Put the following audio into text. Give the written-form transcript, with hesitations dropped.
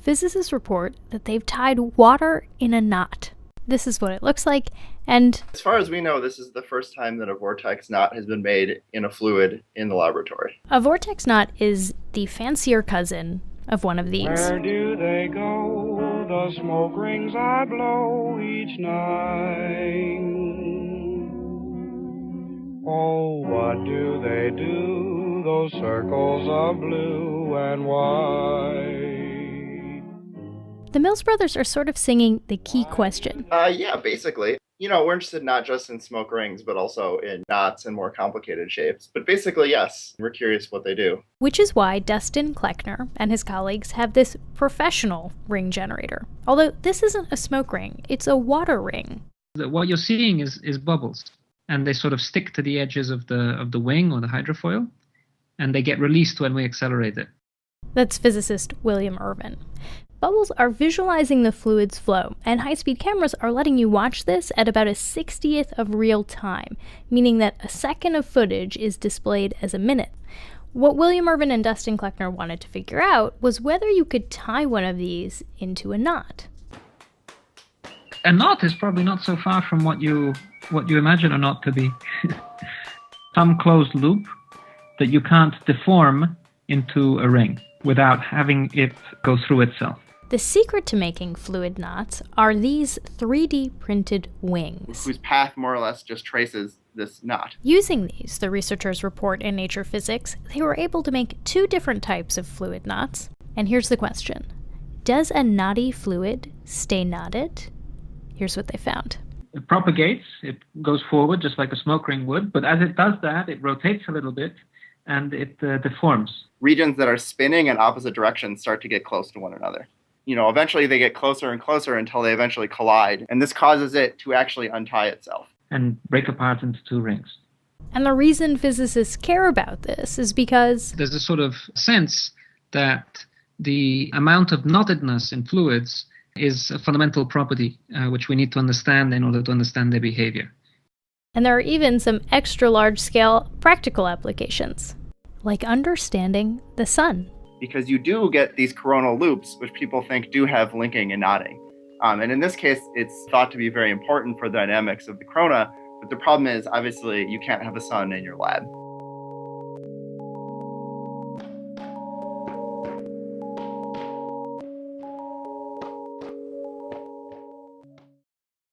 physicists report that they've tied water in a knot. This is what it looks like, and as far as we know, this is the first time that a vortex knot has been made in a fluid in the laboratory. A vortex knot is the fancier cousin of one of these. Where do they go, the smoke rings I blow each night? Oh, what do they do, those circles of blue and white? The Mills brothers are sort of singing the key question. Yeah, basically. We're interested not just in smoke rings, but also in knots and more complicated shapes. But basically, yes, we're curious what they do. Which is why Dustin Kleckner and his colleagues have this professional ring generator. Although this isn't a smoke ring, it's a water ring. What you're seeing is bubbles, and they sort of stick to the edges of the wing or the hydrofoil, and they get released when we accelerate it. That's physicist William Irvin. Bubbles are visualizing the fluid's flow, and high-speed cameras are letting you watch this at about a 60th of real time, meaning that a second of footage is displayed as a minute. What William Irvin and Dustin Kleckner wanted to figure out was whether you could tie one of these into a knot. A knot is probably not so far from what you imagine a knot to be. Some closed loop that you can't deform into a ring without having it go through itself. The secret to making fluid knots are these 3D printed wings, whose path more or less just traces this knot. Using these, the researchers report in Nature Physics, they were able to make 2 different types of fluid knots. And here's the question. Does a knotty fluid stay knotted? Here's what they found. It propagates, it goes forward just like a smoke ring would, but as it does that, it rotates a little bit and it deforms. Regions that are spinning in opposite directions start to get close to one another. Eventually they get closer and closer until they eventually collide, and this causes it to actually untie itself. And break apart into 2 rings. And the reason physicists care about this is because there's a sort of sense that the amount of knottedness in fluids is a fundamental property which we need to understand in order to understand their behavior. And there are even some extra large-scale practical applications, like understanding the sun. Because you do get these coronal loops, which people think do have linking and knotting. And in this case, it's thought to be very important for the dynamics of the corona. But the problem is, obviously, you can't have a sun in your lab.